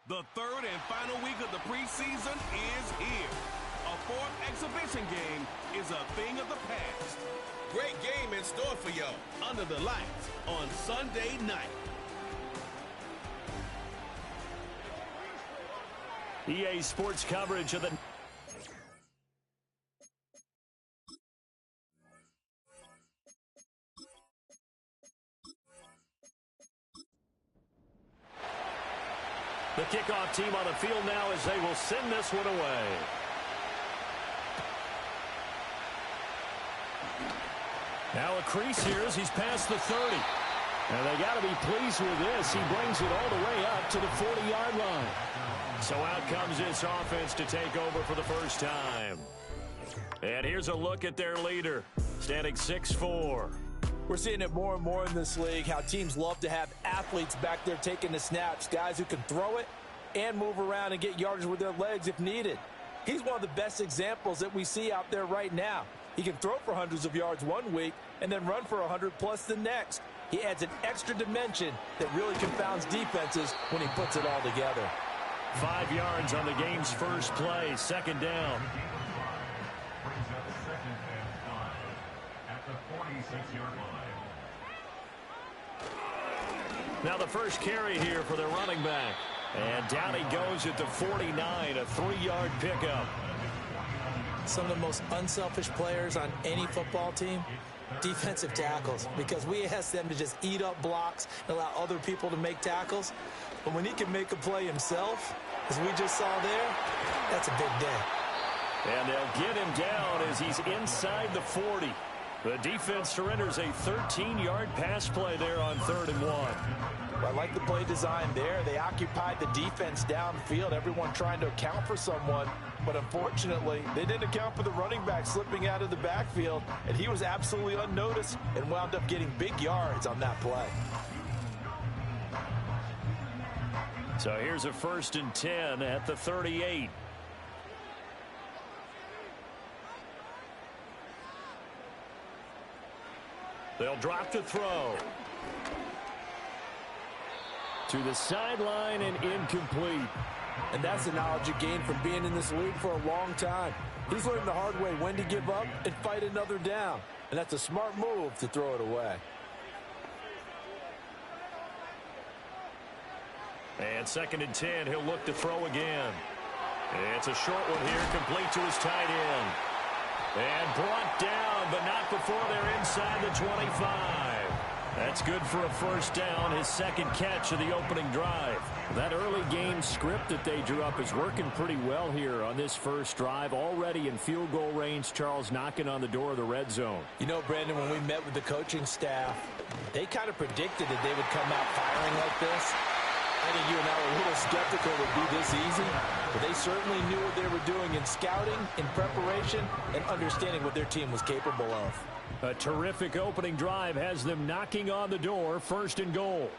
The third and final week of the preseason is here. A fourth exhibition game is a thing of the past. Great game in store for y'all under the lights on Sunday night. EA Sports coverage of the... The kickoff team on the field now as they will send this one away. Now a crease here as he's past the 30. And they got to be pleased with this. He brings it all the way up to the 40-yard line. So out comes this offense to take over for the first time. And here's a look at their leader, standing 6'4". We're seeing it more and more in this league, how teams love to have athletes back there taking the snaps, guys who can throw it and move around and get yardage with their legs if needed. He's one of the best examples that we see out there right now. He can throw for hundreds of yards one week and then run for 100+ the next. He adds an extra dimension that really confounds defenses when he puts it all together. 5 yards on the game's first play, second down. Now the first carry here for their running back. And down he goes at the 49, a 3-yard pickup. Some of the most unselfish players on any football team, defensive tackles, because we ask them to just eat up blocks and allow other people to make tackles. But when he can make a play himself, as we just saw there, that's a big day. And they'll get him down as he's inside the 40. The defense surrenders a 13-yard pass play there on 3rd and 1. Well, I like the play design there. They occupied the defense downfield, everyone trying to account for someone. But unfortunately, they didn't account for the running back slipping out of the backfield, and he was absolutely unnoticed and wound up getting big yards on that play. So here's a 1st and 10 at the 38. They'll drop to throw. To the sideline and incomplete. And that's the knowledge you gain from being in this league for a long time. He's learned the hard way when to give up and fight another down. And that's a smart move to throw it away. And 2nd and 10, he'll look to throw again. It's a short one here, complete to his tight end. And brought down, but not before they're inside the 25. That's good for a first down, his second catch of the opening drive. That early game script that they drew up is working pretty well here on this first drive. Already in field goal range, Charles knocking on the door of the red zone. You know, Brandon, when we met with the coaching staff, they kind of predicted that they would come out firing like this. I think you and I were a little skeptical it would be this easy, but they certainly knew what they were doing in scouting, in preparation, and understanding what their team was capable of. A terrific opening drive has them knocking on the door, 1st and goal.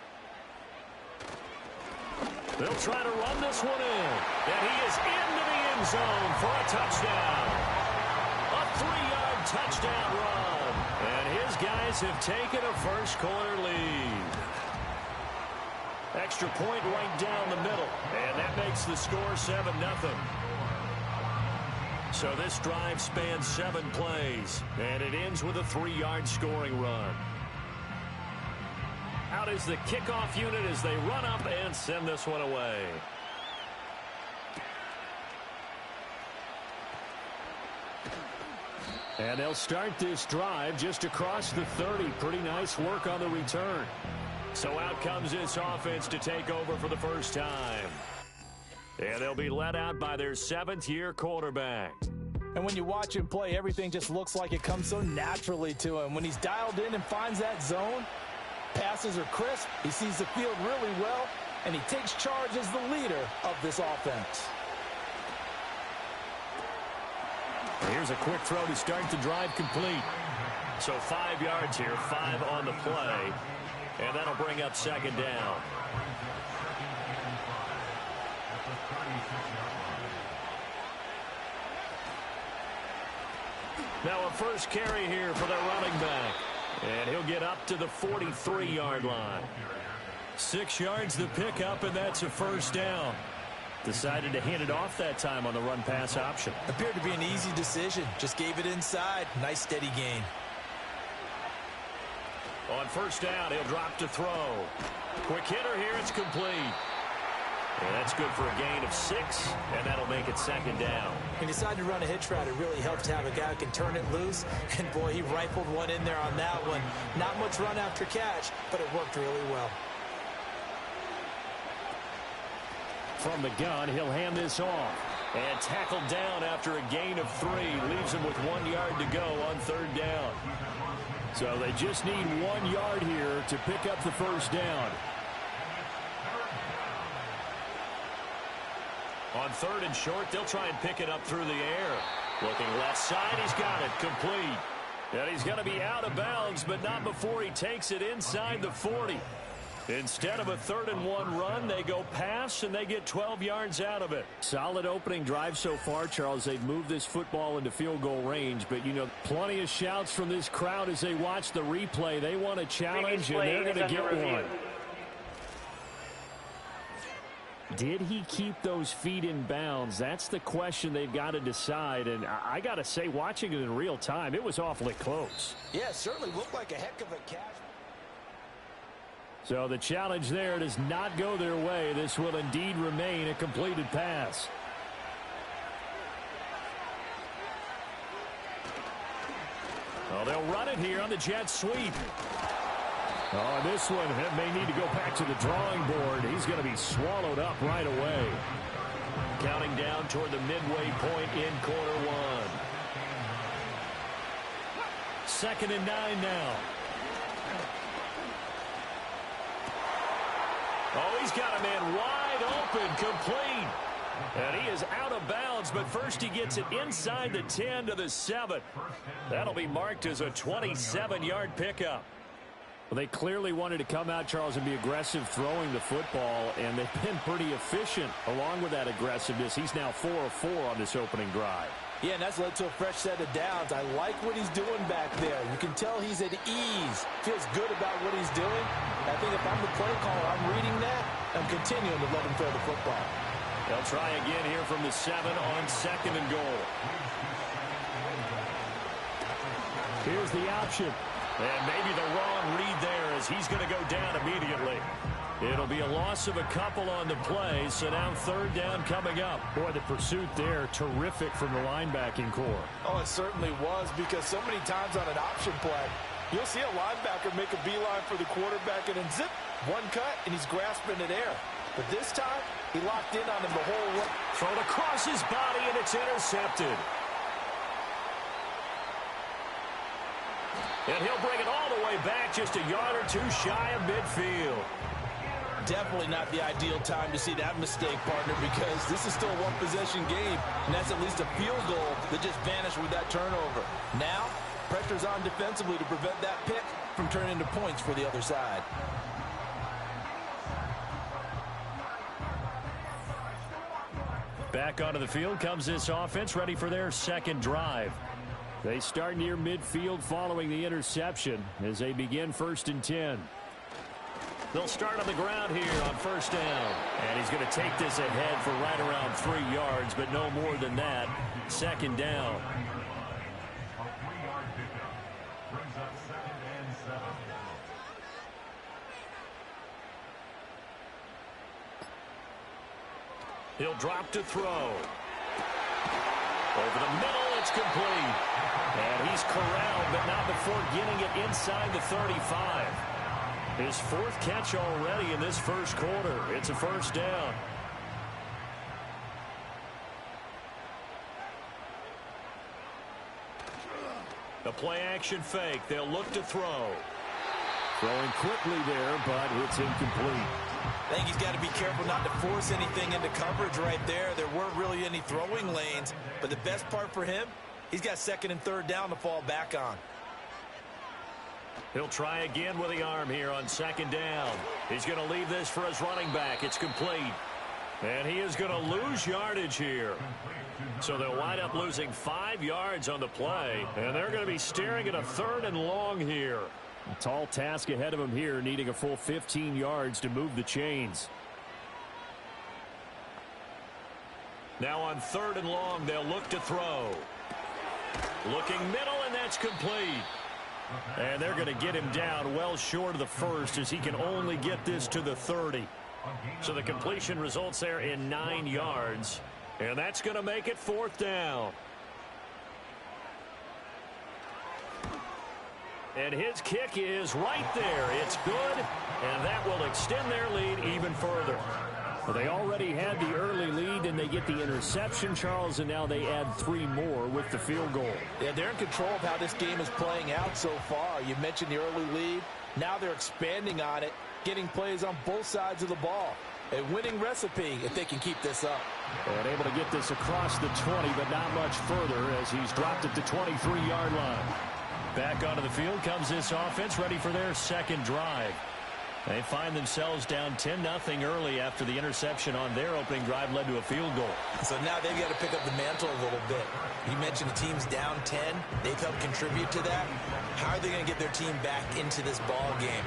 They'll try to run this one in, and he is into the end zone for a touchdown. A 3-yard touchdown run, and his guys have taken a first-quarter lead. Extra point right down the middle, and that makes the score 7-0. So this drive spans 7 plays, and it ends with a 3-yard scoring run. Out is the kickoff unit as they run up and send this one away. And they'll start this drive just across the 30. Pretty nice work on the return. So out comes this offense to take over for the first time. And they'll be led out by their 7th-year quarterback. And when you watch him play, everything just looks like it comes so naturally to him. When he's dialed in and finds that zone, passes are crisp, he sees the field really well, and he takes charge as the leader of this offense. Here's a quick throw to start the drive complete. So 5 yards here, 5 on the play. And that'll bring up 2nd down. Now a first carry here for their running back. And he'll get up to the 43-yard line. 6 yards the pickup, and that's a first down. Decided to hand it off that time on the run-pass option. Appeared to be an easy decision. Just gave it inside. Nice steady gain. On first down, he'll drop to throw. Quick hitter here, it's complete. And that's good for a gain of 6, and that'll make it second down. He decided to run a hitch route. It really helps to have a guy who can turn it loose. And, boy, he rifled one in there on that one. Not much run after catch, but it worked really well. From the gun, he'll hand this off. And tackled down after a gain of 3. Leaves him with 1 yard to go on third down. So they just need 1 yard here to pick up the first down. On third and short, they'll try and pick it up through the air. Looking left side, he's got it complete. And he's going to be out of bounds, but not before he takes it inside the 40. Instead of a 3rd and 1 run, they go pass, and they get 12 yards out of it. Solid opening drive so far, Charles. They've moved this football into field goal range, but, you know, plenty of shouts from this crowd as they watch the replay. They want a challenge, and they're going to get one. Did he keep those feet in bounds? That's the question they've got to decide, and I got to say, watching it in real time, it was awfully close. Yeah, it certainly looked like a heck of a catch. So the challenge there does not go their way. This will indeed remain a completed pass. Well, they'll run it here on the jet sweep. Oh, this one may need to go back to the drawing board. He's going to be swallowed up right away. Counting down toward the midway point in quarter 1. 2nd and 9 now. Oh, he's got a man wide open, complete. And he is out of bounds, but first he gets it inside the 10 to the 7. That'll be marked as a 27-yard pickup. Well, they clearly wanted to come out, Charles, and be aggressive throwing the football, and they've been pretty efficient along with that aggressiveness. He's now 4 of 4 on this opening drive. Yeah, and that's led to a fresh set of downs. I like what he's doing back there. You can tell he's at ease. Feels good about what he's doing. I think if I'm the play caller, I'm reading that. I'm continuing to let him throw the football. They'll try again here from the 7 on 2nd and goal. Here's the option. And maybe the wrong read there as he's going to go down immediately. It'll be a loss of a couple on the play, so now 3rd down coming up. Boy, the pursuit there, terrific from the linebacking core. Oh, it certainly was, because so many times on an option play, you'll see a linebacker make a beeline for the quarterback and then zip, one cut, and he's grasping at air. But this time, he locked in on him the whole way. Thrown across his body, and it's intercepted. And he'll bring it all the way back, just a yard or 2 shy of midfield. Definitely not the ideal time to see that mistake, partner, because this is still a one-possession game, and that's at least a field goal that just vanished with that turnover. Now, pressure's on defensively to prevent that pick from turning into points for the other side. Back onto the field comes this offense, ready for their 2nd drive. They start near midfield following the interception as they begin 1st and 10. They'll start on the ground here on 1st down. And he's going to take this ahead for right around 3 yards, but no more than that. 2nd down. He'll drop to throw. Over the middle, it's complete. And he's corralled, but not before getting it inside the 35. His 4th catch already in this 1st quarter. It's a 1st down. The play-action fake. They'll look to throw. Throwing quickly there, but it's incomplete. I think he's got to be careful not to force anything into coverage right there. There weren't really any throwing lanes, but the best part for him, he's got 2nd and 3rd down to fall back on. He'll try again with the arm here on 2nd down. He's going to leave this for his running back. It's complete. And he is going to lose yardage here. So they'll wind up losing 5 yards on the play. And they're going to be staring at a 3rd and long here. A tall task ahead of him here, needing a full 15 yards to move the chains. Now on 3rd and long, they'll look to throw. Looking middle, and that's complete. And they're going to get him down well short of the first as he can only get this to the 30. So the completion results there in 9 yards. And that's going to make it 4th down. And his kick is right there. It's good, and that will extend their lead even further. Well, they already had the early lead, and they get the interception, Charles, and now they add 3 more with the field goal. Yeah, they're in control of how this game is playing out so far. You mentioned the early lead. Now they're expanding on it, getting plays on both sides of the ball. A winning recipe if they can keep this up. And able to get this across the 20, but not much further as he's dropped at the 23-yard line. Back onto the field comes this offense, ready for their second drive. They find themselves down 10-0 early after the interception on their opening drive led to a field goal. So now they've got to pick up the mantle a little bit. You mentioned the team's down 10. They've helped contribute to that. How are they going to get their team back into this ball game?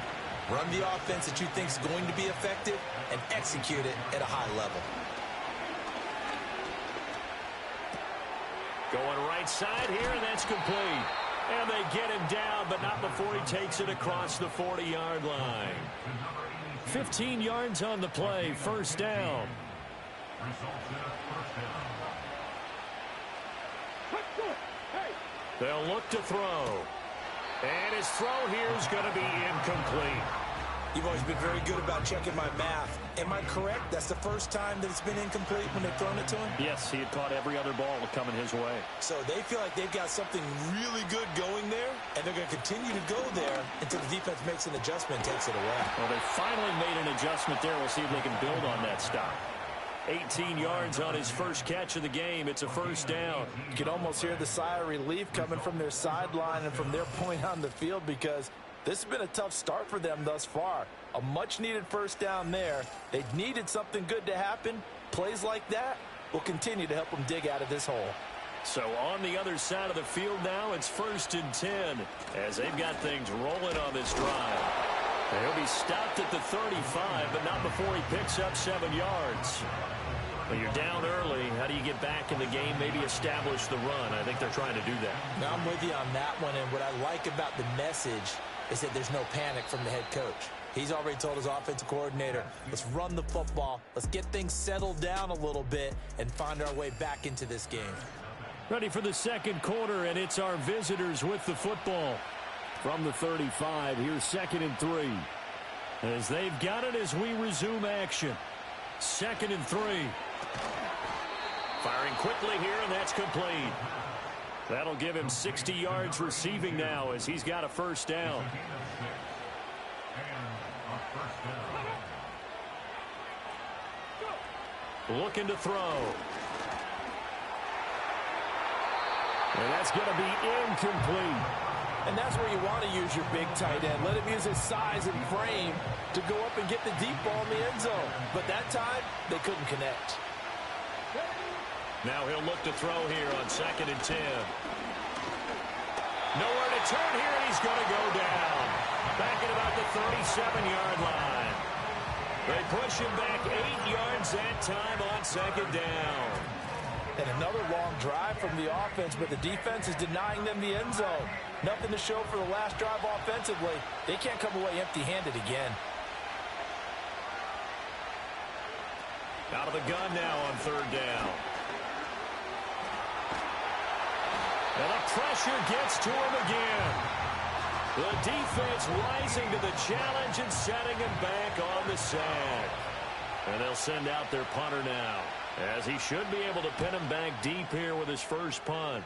Run the offense that you think is going to be effective and execute it at a high level. Going right side here, and that's complete. And they get him down, but not before he takes it across the 40-yard line. 15 yards on the play, 1st down. They'll look to throw. And his throw here is going to be incomplete. You've always been very good about checking my math. Am I correct? That's the first time that it's been incomplete when they've thrown it to him? Yes, he had caught every other ball coming his way. So they feel like they've got something really good going there, and they're going to continue to go there until the defense makes an adjustment and takes it away. Well, they finally made an adjustment there. We'll see if they can build on that stop. 18 yards on his first catch of the game. It's a 1st down. You can almost hear the sigh of relief coming from their sideline and from their point on the field because this has been a tough start for them thus far. A much-needed 1st down there. They needed something good to happen. Plays like that will continue to help them dig out of this hole. So on the other side of the field now, it's 1st and 10 as they've got things rolling on this drive. He'll be stopped at the 35, but not before he picks up 7 yards. When you're down early, how do you get back in the game, maybe establish the run? I think they're trying to do that. Now, I'm with you on that one, and what I like about the message is that there's no panic from the head coach. He's already told his offensive coordinator, let's run the football, let's get things settled down a little bit and find our way back into this game. Ready for the 2nd quarter, and it's our visitors with the football. From the 35, here's 2nd and 3. As they've got it as we resume action. 2nd and 3. Firing quickly here, and that's complete. That'll give him 60 yards receiving now as he's got a 1st down. Looking to throw. And that's going to be incomplete. And that's where you want to use your big tight end. Let him use his size and frame to go up and get the deep ball in the end zone. But that time, they couldn't connect. Now he'll look to throw here on 2nd and 10. Nowhere to turn here, and he's going to go down. Back at about the 37-yard line. They push him back 8 yards that time on 2nd down. And another long drive from the offense, but the defense is denying them the end zone. Nothing to show for the last drive offensively. They can't come away empty-handed again. Out of the gun now on 3rd down. And the pressure gets to him again. The defense rising to the challenge and setting him back on the sack. And they'll send out their punter now, as he should be able to pin him back deep here with his first punt.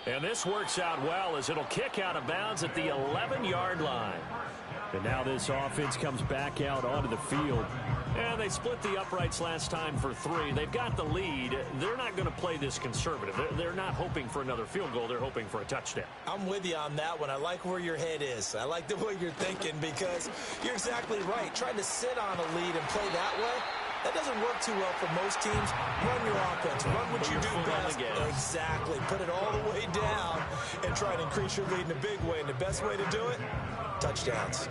And this works out well as it'll kick out of bounds at the 11-yard line. And now this offense comes back out onto the field. And they split the uprights last time for 3. They've got the lead. They're not going to play this conservative. They're not hoping for another field goal. They're hoping for a touchdown. I'm with you on that one. I like where your head is. I like the way you're thinking because you're exactly right. Trying to sit on a lead and play that way, that doesn't work too well for most teams. Run your offense. Run what you do best. Exactly. Put it all the way down and try to increase your lead in a big way. And the best way to do it, touchdowns.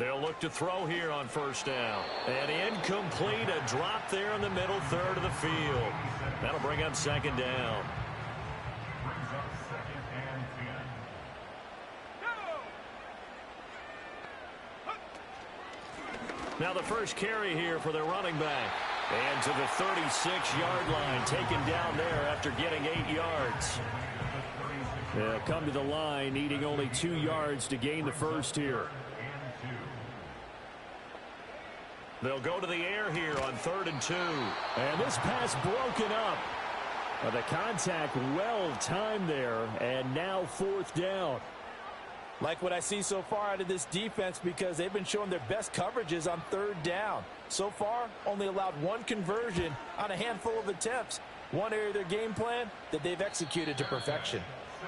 They'll look to throw here on first down. And incomplete, a drop there in the middle third of the field. That'll bring up second down. Now the first carry here for their running back. And to the 36-yard line, taken down there after getting 8 yards. They'll come to the line, needing only 2 yards to gain the first here. They'll go to the air here on 3rd and 2. And this pass broken up. The contact well timed there, and now 4th down. Like what I see so far out of this defense, because they've been showing their best coverages on 3rd down. So far, only allowed 1 conversion on a handful of attempts. One area of their game plan that they've executed to perfection.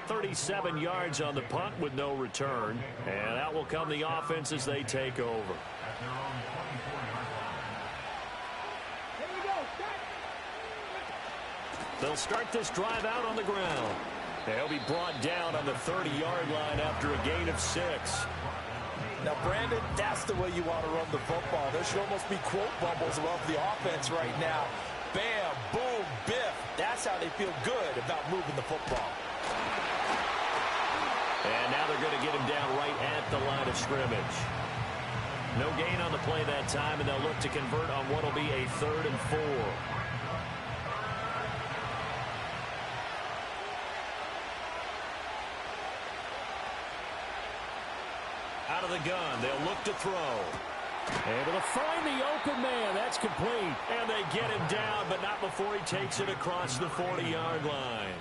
37 yards on the punt with no return. And out will come the offense as they take over. They'll start this drive out on the ground. They'll be brought down on the 30-yard line after a gain of 6. Now, Brandon, that's the way you want to run the football. There should almost be quote bubbles above the offense right now. Bam, boom, biff. That's how they feel good about moving the football. And now they're going to get him down right at the line of scrimmage. No gain on the play that time, and they'll look to convert on what will be a 3rd and 4. Out of the gun, they'll look to throw. Able to find the open man. That's complete. And they get him down, but not before he takes it across the 40-yard line.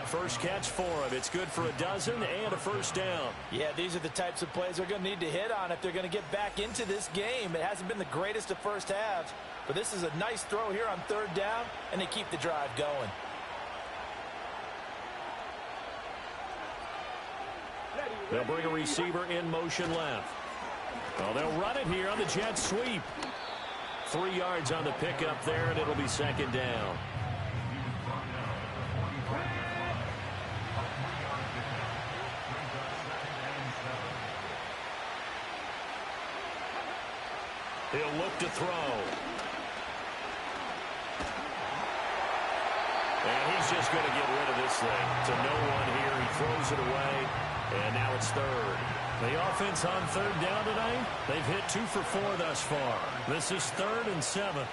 First catch for him. It's good for a dozen and a first down. Yeah, these are the types of plays they're going to need to hit on if they're going to get back into this game. It hasn't been the greatest of first halves, but this is a nice throw here on 3rd down, and they keep the drive going. They'll bring a receiver in motion left. Well, they'll run it here on the jet sweep. 3 yards on the pickup there, and it'll be second down. He'll look to throw. And he's just going to get rid of this thing to no one here. He throws it away. And now it's 3rd. The offense on 3rd down tonight, they've hit 2 for 4 thus far. This is 3rd and 7.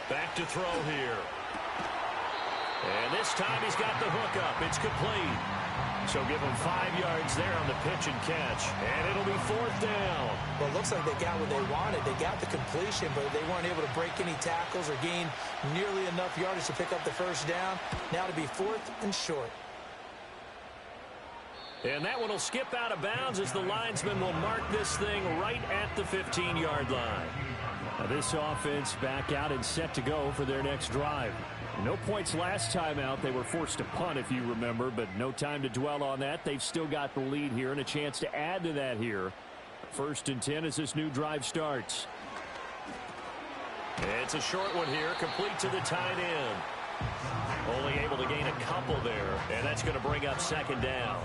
Back to throw here. And this time he's got the hook up. It's complete. So give him 5 yards there on the pitch and catch. And it'll be 4th down. Well, it looks like they got what they wanted. They got the completion, but they weren't able to break any tackles or gain nearly enough yardage to pick up the first down. Now to be 4th and short. And that one will skip out of bounds as the linesman will mark this thing right at the 15-yard line. Now this offense back out and set to go for their next drive. No points last time out. They were forced to punt, if you remember, but no time to dwell on that. They've still got the lead here and a chance to add to that here. 1st and 10 as this new drive starts. It's a short one here, complete to the tight end. Only able to gain a couple there, and that's going to bring up second down.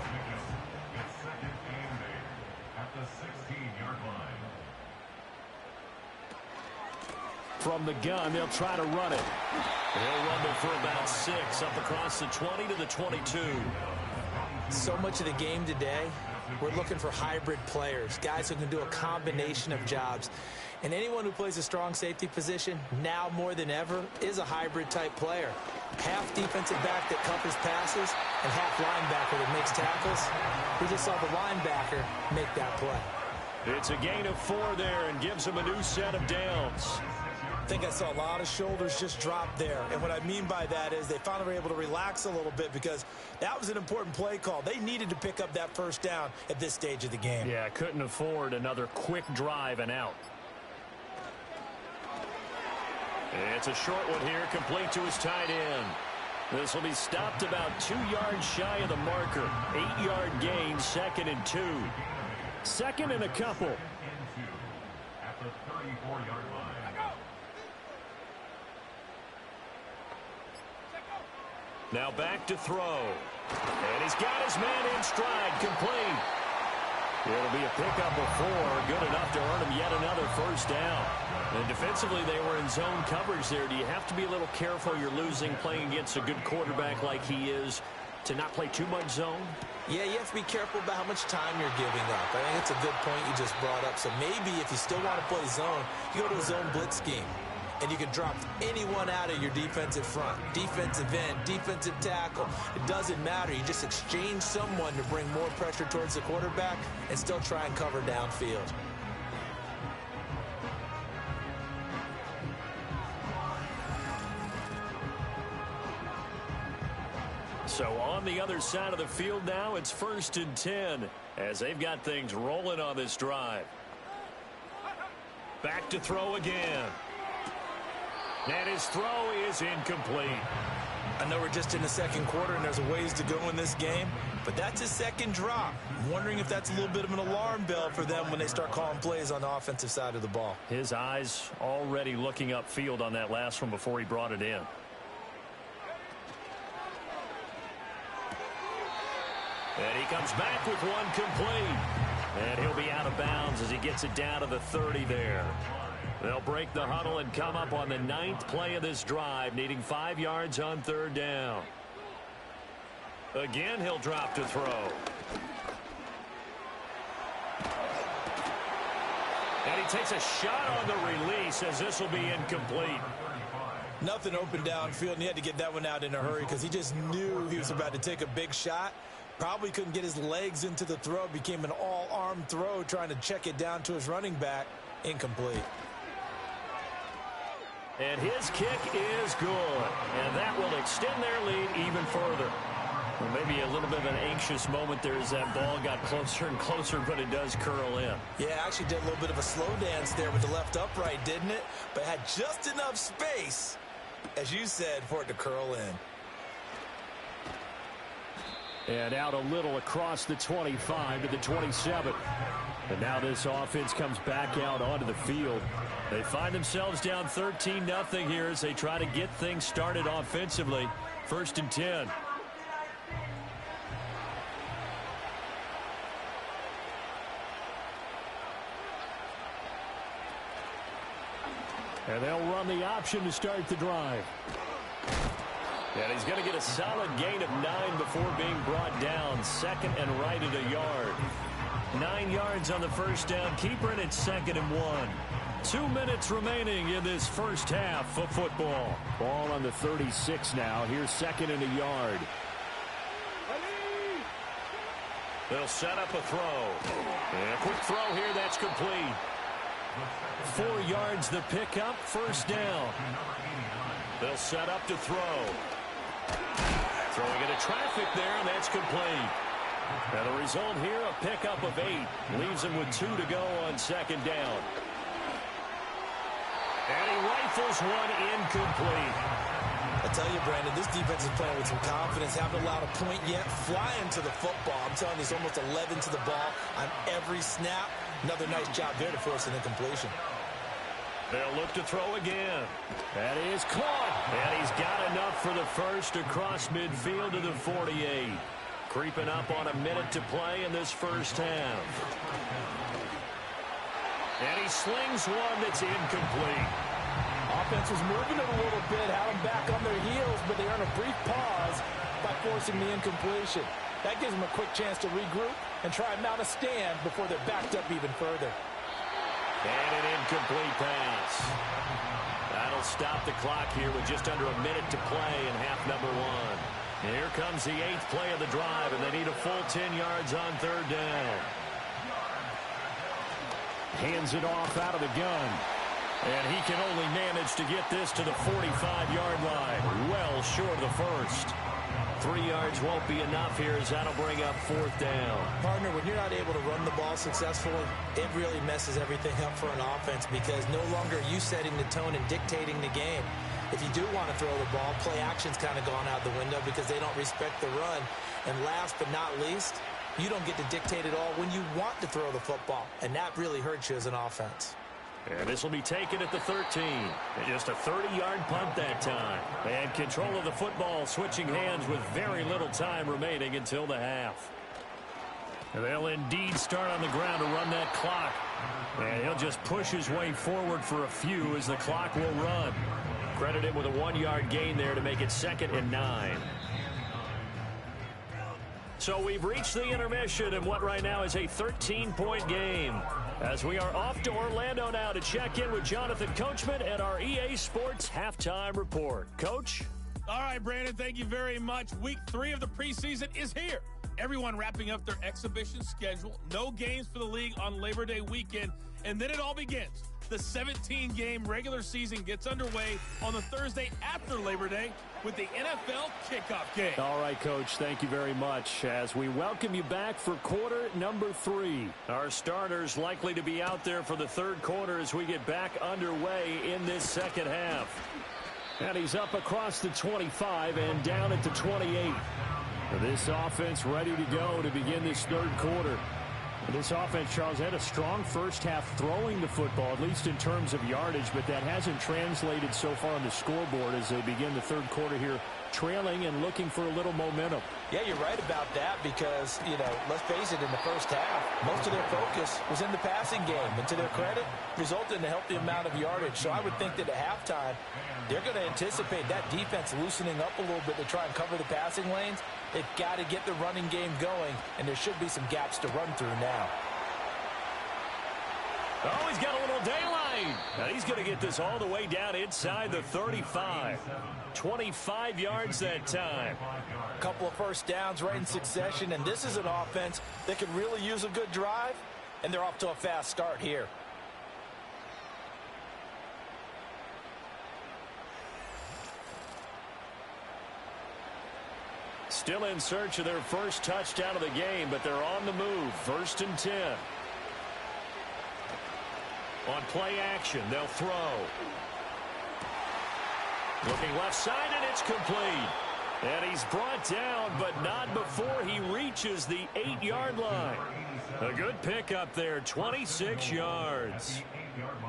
From the gun, they'll try to run it. He'll rumble for about 6 up across the 20 to the 22. So much of the game today, we're looking for hybrid players, guys who can do a combination of jobs. And anyone who plays a strong safety position, now more than ever, is a hybrid type player. Half defensive back that covers passes and half linebacker that makes tackles. We just saw the linebacker make that play. It's a gain of 4 there and gives him a new set of downs. I think I saw a lot of shoulders just drop there. And what I mean by that is they finally were able to relax a little bit because that was an important play call. They needed to pick up that first down at this stage of the game. Yeah, couldn't afford another quick drive and out. It's a short one here, complete to his tight end. This will be stopped about 2 yards shy of the marker. 8-yard gain, 2nd and 2. 2nd and a couple. At the 34-yard line. Now back to throw. And he's got his man in stride, complete. It'll be a pickup of 4, good enough to earn him yet another first down. And defensively, they were in zone coverage there. Do you have to be a little careful you're losing playing against a good quarterback like he is to not play too much zone? Yeah, you have to be careful about how much time you're giving up. I think it's a good point you just brought up. So maybe if you still want to play zone, you go to a zone blitz scheme. And you can drop anyone out of your defensive front, defensive end, defensive tackle. It doesn't matter. You just exchange someone to bring more pressure towards the quarterback and still try and cover downfield. So on the other side of the field now, it's 1st and 10 as they've got things rolling on this drive. Back to throw again. And his throw is incomplete. I know we're just in the second quarter and there's a ways to go in this game, but that's his second drop. I'm wondering if that's a little bit of an alarm bell for them when they start calling plays on the offensive side of the ball. His eyes already looking upfield on that last one before he brought it in. And he comes back with one complete. And he'll be out of bounds as he gets it down to the 30 there. They'll break the huddle and come up on the 9th play of this drive, needing 5 yards on 3rd down. Again, he'll drop to throw. And he takes a shot on the release as this will be incomplete. Nothing open downfield, and he had to get that one out in a hurry because he just knew he was about to take a big shot. Probably couldn't get his legs into the throw. Became an all-arm throw trying to check it down to his running back. Incomplete. And his kick is good. And that will extend their lead even further. Well, maybe a little bit of an anxious moment there as that ball got closer and closer, but it does curl in. Yeah, actually did a little bit of a slow dance there with the left upright, didn't it? But had just enough space, as you said, for it to curl in. And out a little across the 25 to the 27. And now this offense comes back out onto the field. They find themselves down 13-0 here as they try to get things started offensively. 1st and 10. And they'll run the option to start the drive. And he's going to get a solid gain of 9 before being brought down. 2nd and right at a yard. 9 yards on the first down. Keeper, and it's 2nd and 1. 2 minutes remaining in this first half of football. Ball on the 36 now. Here's 2nd and a yard. They'll set up a throw. And a quick throw here. That's complete. 4 yards the pickup. First down. They'll set up to throw. Throwing into traffic there, and that's complete. And the result here, a pickup of 8. Leaves him with 2 to go on 2nd down. And he rifles one incomplete. I tell you, Brandon, this defense is playing with some confidence. Haven't allowed a point yet. Flying to the football. I'm telling you, it's almost 11 to the ball on every snap. Another nice job there to force an incompletion. They'll look to throw again. That is caught. And he's got enough for the first across midfield to the 48. Creeping up on a minute to play in this first half. And he slings one that's incomplete. Offense was moving it a little bit, had them back on their heels, but they earn a brief pause by forcing the incompletion. That gives them a quick chance to regroup and try and mount a stand before they're backed up even further. And an incomplete pass. That'll stop the clock here with just under a minute to play in half number 1. Here comes the 8th play of the drive, and they need a full 10 yards on 3rd down. Hands it off out of the gun. And he can only manage to get this to the 45-yard line. Well short of the first. 3 yards won't be enough here as that'll bring up 4th down. Partner, when you're not able to run the ball successfully, it really messes everything up for an offense because no longer are you setting the tone and dictating the game. If you do want to throw the ball, play action's kind of gone out the window because they don't respect the run. And last but not least, you don't get to dictate it all when you want to throw the football. And that really hurts you as an offense. And this will be taken at the 13. And just a 30-yard punt that time. And control of the football switching hands with very little time remaining until the half. They'll indeed start on the ground to run that clock. And he'll just push his way forward for a few as the clock will run. Credit him with a 1-yard gain there to make it 2nd and 9. So we've reached the intermission in what right now is a 13-point game. As we are off to Orlando now to check in with Jonathan Coachman and our EA Sports Halftime Report. Coach? All right, Brandon, thank you very much. Week 3 of the preseason is here. Everyone wrapping up their exhibition schedule. No games for the league on Labor Day weekend. And then it all begins. The 17-game regular season gets underway on the Thursday after Labor Day with the NFL kickoff game. All right, Coach, thank you very much. As we welcome you back for quarter number 3. Our starters likely to be out there for the third quarter as we get back underway in this second half. And he's up across the 25 and down at the 28. This offense ready to go to begin this third quarter. This offense, Charles, had a strong first half throwing the football, at least in terms of yardage, but that hasn't translated so far on the scoreboard as they begin the third quarter here, trailing and looking for a little momentum. Yeah, you're right about that because, let's face it, in the first half, most of their focus was in the passing game. And to their credit, resulted in a healthy amount of yardage. So I would think that at halftime, they're going to anticipate that defense loosening up a little bit to try and cover the passing lanes. They've got to get the running game going, and there should be some gaps to run through now. Oh, he's got a little daylight. Now he's going to get this all the way down inside the 35. 25 yards that time. A couple of first downs right in succession, and this is an offense that could really use a good drive, and they're off to a fast start here. Still in search of their first touchdown of the game, but they're on the move. 1st and 10. On play action, they'll throw. Looking left side, and it's complete. And he's brought down, but not before he reaches the 8-yard line. A good pickup there, 26 yards.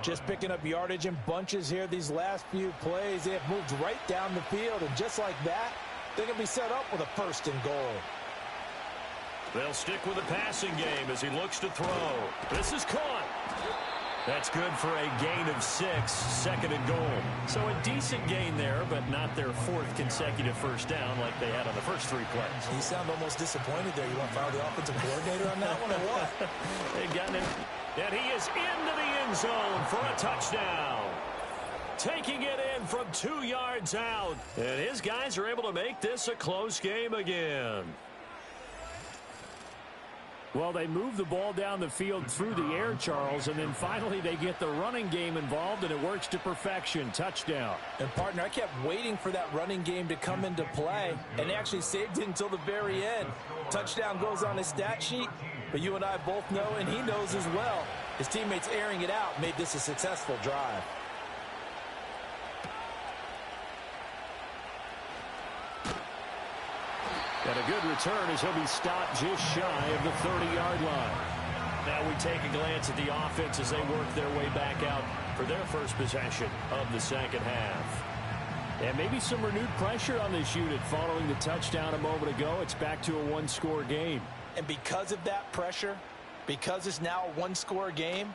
Just picking up yardage in bunches here these last few plays. They have moved right down the field, and just like that, they're going to be set up with a 1st and goal. They'll stick with the passing game as he looks to throw. This is caught. That's good for a gain of 6, 2nd and goal. So a decent gain there, but not their 4th consecutive first down like they had on the first 3 plays. You sound almost disappointed there. You want to fire the offensive coordinator on that one or what? They've gotten him. And he is into the end zone for a touchdown. Taking it in from 2 yards out. And his guys are able to make this a close game again. Well, they move the ball down the field through the air, Charles, and then finally they get the running game involved, and it works to perfection. Touchdown. And, partner, I kept waiting for that running game to come into play, and they actually saved it until the very end. Touchdown goes on his stat sheet, but you and I both know, and he knows as well, his teammates airing it out made this a successful drive. And a good return as he'll be stopped just shy of the 30-yard line. Now we take a glance at the offense as they work their way back out for their first possession of the second half. And maybe some renewed pressure on this unit following the touchdown a moment ago. It's back to a 1-score game. And because of that pressure, because it's now a 1-score game,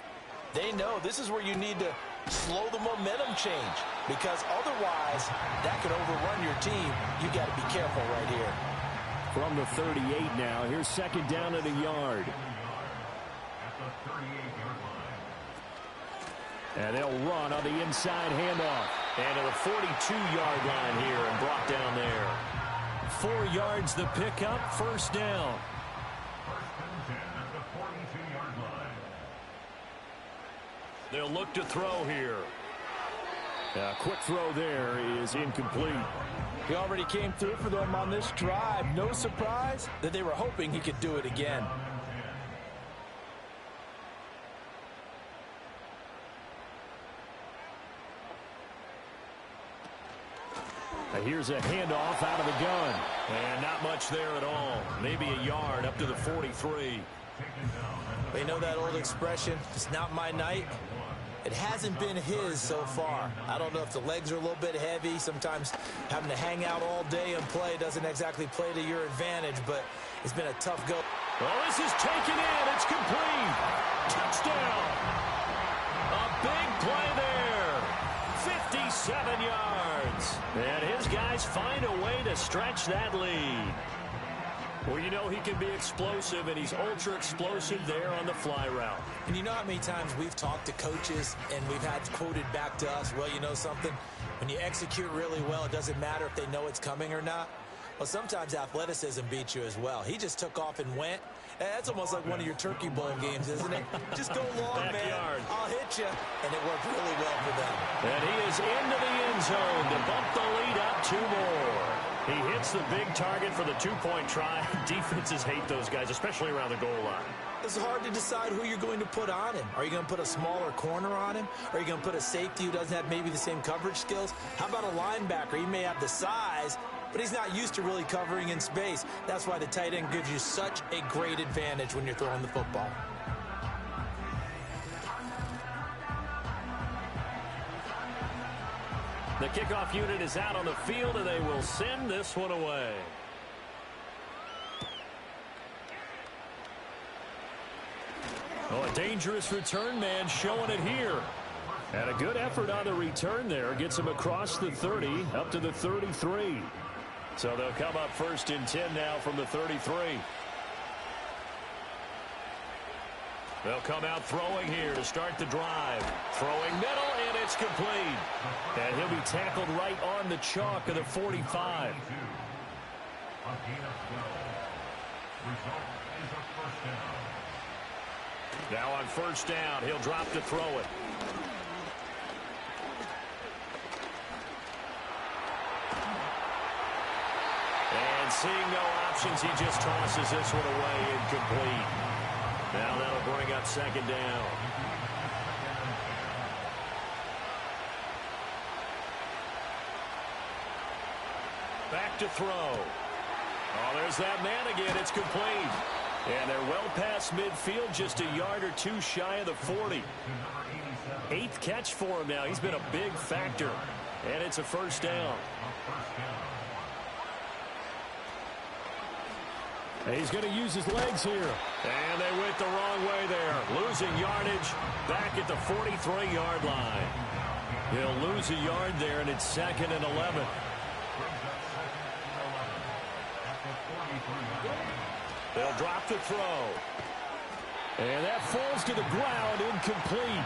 they know this is where you need to slow the momentum change, because otherwise that could overrun your team. You got to be careful right here. From the 38 now, here's 2nd down at a yard. And they'll run on the inside handoff. And to the 42-yard line here and brought down there. 4 yards the pickup, 1st down. They'll look to throw here. A quick throw there is incomplete. He already came through for them on this drive. No surprise that they were hoping he could do it again. Now here's a handoff out of the gun. And not much there at all. Maybe a yard up to the 43. They know that old expression, it's not my night. It hasn't been his so far. I don't know if the legs are a little bit heavy. Sometimes having to hang out all day and play doesn't exactly play to your advantage, but it's been a tough go. Oh, this is taken in. It's complete. Touchdown. A big play there. 57 yards. And his guys find a way to stretch that lead. Well, you know he can be explosive, and he's ultra explosive there on the fly route. And you know how many times we've talked to coaches and we've had quoted back to us, well, you know something? When you execute really well, it doesn't matter if they know it's coming or not. Well, sometimes athleticism beats you as well. He just took off and went. That's almost like one of your Turkey Bowl games, isn't it? Just go long, Backyard. man. I'll hit you. And it worked really well for them. And he is into the end zone to bump the lead up 2 more. He hits the big target for the 2-point try. Defenses hate those guys, especially around the goal line. It's hard to decide who you're going to put on him. Are you going to put a smaller corner on him? Are you going to put a safety who doesn't have maybe the same coverage skills? How about a linebacker? He may have the size, but he's not used to really covering in space. That's why the tight end gives you such a great advantage when you're throwing the football. The kickoff unit is out on the field, and they will send this one away. Oh, a dangerous return man showing it here. And a good effort on the return there. Gets him across the 30, up to the 33. So they'll come up 1st and 10 now from the 33. They'll come out throwing here to start the drive. Throwing middle, and it's complete. And he'll be tackled right on the chalk of the 45. Now on 1st down, he'll drop to throw it. And seeing no options, he just tosses this one away, incomplete. Now that'll bring up 2nd down. Back to throw. Oh, there's that man again. It's complete. And they're well past midfield, just a yard or 2 shy of the 40. 8th catch for him now. He's been a big factor. And it's a 1st down. He's going to use his legs here. And they went the wrong way there. Losing yardage back at the 43-yard line. He'll lose a yard there, and it's 2nd and 11. They'll drop to throw. And that falls to the ground, incomplete.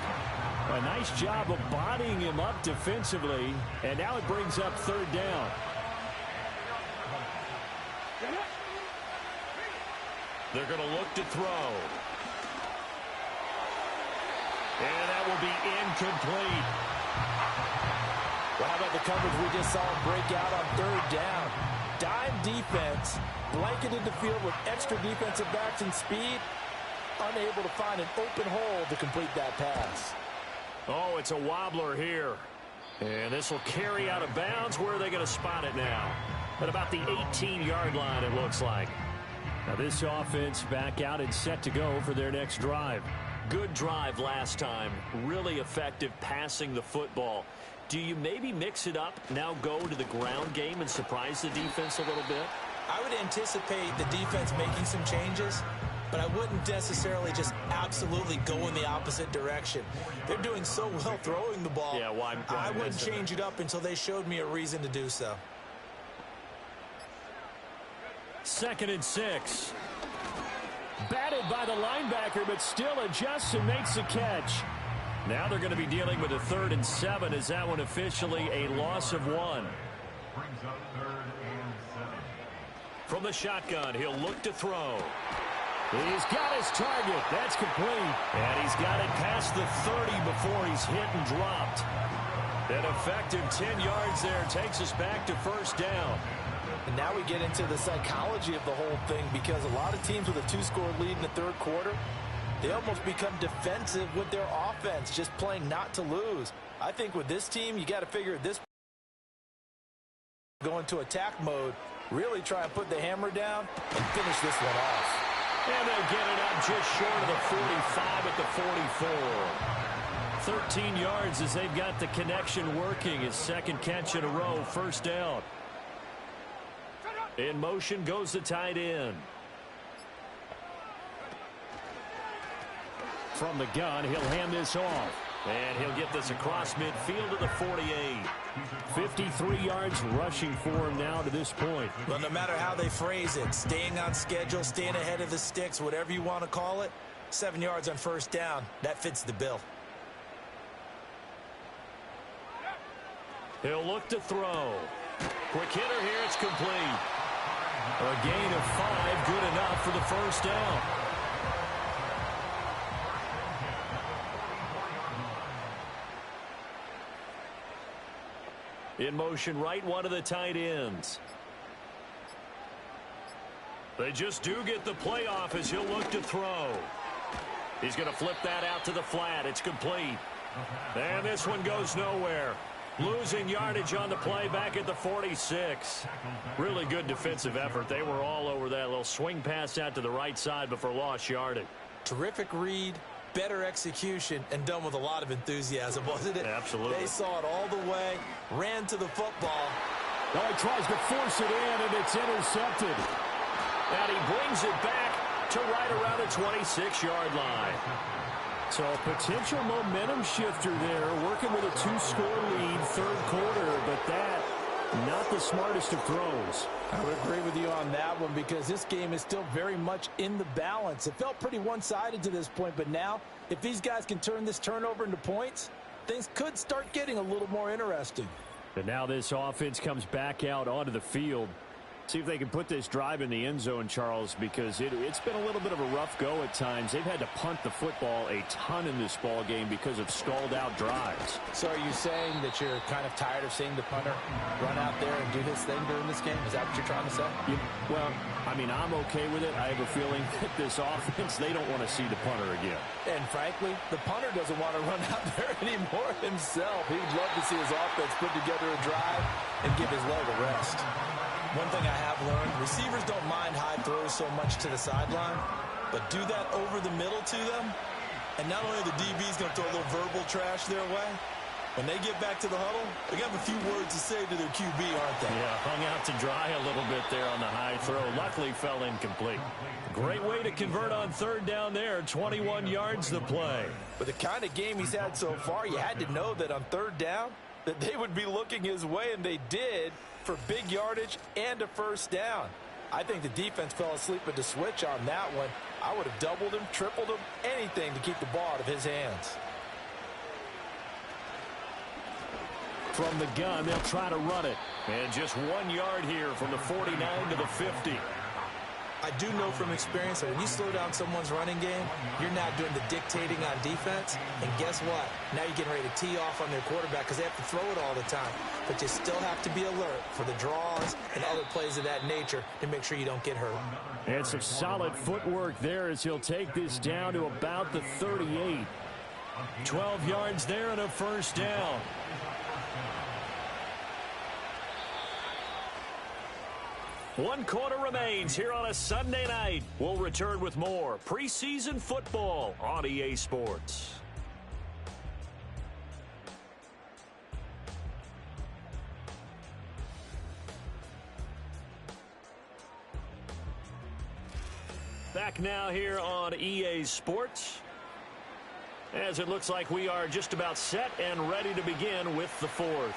A nice job of bodying him up defensively. And now it brings up 3rd down. They're going to look to throw. And that will be incomplete. Well, how about the coverage we just saw him break out on 3rd down? Dime defense, blanketed the field with extra defensive backs and speed, unable to find an open hole to complete that pass. Oh, it's a wobbler here. And this will carry out of bounds. Where are they going to spot it now? At about the 18-yard line, it looks like. Now this offense back out and set to go for their next drive. Good drive last time. Really effective passing the football. Do you maybe mix it up, now go to the ground game and surprise the defense a little bit? I would anticipate the defense making some changes, but I wouldn't necessarily just absolutely go in the opposite direction. They're doing so well throwing the ball. Yeah, why I wouldn't change it up until they showed me a reason to do so. 2nd and 6. Batted by the linebacker, but still adjusts and makes the catch. Now they're going to be dealing with a 3rd and 7. Is that one officially a loss of 1? Brings up 3rd and 7. From the shotgun, he'll look to throw. He's got his target. That's complete. And he's got it past the 30 before he's hit and dropped. An effective 10 yards there takes us back to 1st down. And now we get into the psychology of the whole thing, because a lot of teams with a 2-score lead in the 3rd quarter, they almost become defensive with their offense, just playing not to lose. I think with this team, you got to figure at this go into attack mode, really try and put the hammer down and finish this one off. And they'll get it up just short of the 45 at the 44. 13 yards as they've got the connection working. His 2nd catch in a row, 1st down. In motion goes the tight end. From the gun, he'll hand this off. And he'll get this across midfield to the 48. 53 yards rushing for him now to this point. Well, no matter how they phrase it, staying on schedule, staying ahead of the sticks, whatever you want to call it, 7 yards on first down, that fits the bill. He'll look to throw. Quick hitter here, it's complete. A gain of 5, good enough for the first down. In motion right, one of the tight ends. They just do get the play off as he'll look to throw. He's going to flip that out to the flat. It's complete. And this one goes nowhere. Losing yardage on the play back at the 46. Really good defensive effort. They were all over that little swing pass out to the right side before lost yardage. Terrific read, better execution, and done with a lot of enthusiasm, wasn't it? Absolutely. They saw it all the way, ran to the football. Now he tries to force it in, and it's intercepted. And he brings it back to right around the 26-yard line. So a potential momentum shifter there, working with a 2-score lead, third quarter, but that, not the smartest of throws. I would agree with you on that one because this game is still very much in the balance. It felt pretty one-sided to this point, but now, if these guys can turn this turnover into points, things could start getting a little more interesting. And now this offense comes back out onto the field. See if they can put this drive in the end zone, Charles, because it's been a little bit of a rough go at times. They've had to punt the football a ton in this ball game because of stalled-out drives. So are you saying that you're kind of tired of seeing the punter run out there and do his thing during this game? Is that what you're trying to say? Well, I mean, I'm okay with it. I have a feeling that this offense, they don't want to see the punter again. And frankly, the punter doesn't want to run out there anymore himself. He would love to see his offense put together a drive and give his leg a rest. One thing I have learned, receivers don't mind high throws so much to the sideline, but do that over the middle to them, and not only are the DBs going to throw a little verbal trash their way, when they get back to the huddle, they got a few words to say to their QB, aren't they? Yeah, hung out to dry a little bit there on the high throw. Luckily fell incomplete. Great way to convert on third down there. 21 yards the play. With the kind of game he's had so far, you had to know that on third down, that they would be looking his way, and they did, for big yardage and a first down. I think the defense fell asleep at the switch on that one. I would have doubled him, tripled him, anything to keep the ball out of his hands. From the gun, they'll try to run it. And just 1 yard here from the 49 to the 50. I do know from experience that when you slow down someone's running game, you're not doing the dictating on defense. And guess what? Now you're getting ready to tee off on their quarterback because they have to throw it all the time. But you still have to be alert for the draws and other plays of that nature to make sure you don't get hurt. And some solid footwork there as he'll take this down to about the 38. 12 yards there and a first down. One quarter remains here on a Sunday night. We'll return with more preseason football on EA Sports. Back now here on EA Sports, as it looks like we are just about set and ready to begin with the fourth.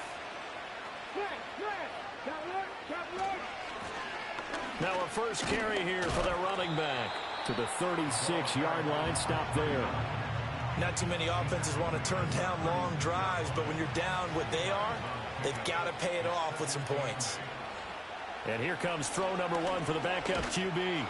Now a first carry here for their running back. To the 36-yard line, stop there. Not too many offenses want to turn down long drives, but when you're down what they are, they've got to pay it off with some points. And here comes throw number 1 for the backup QB.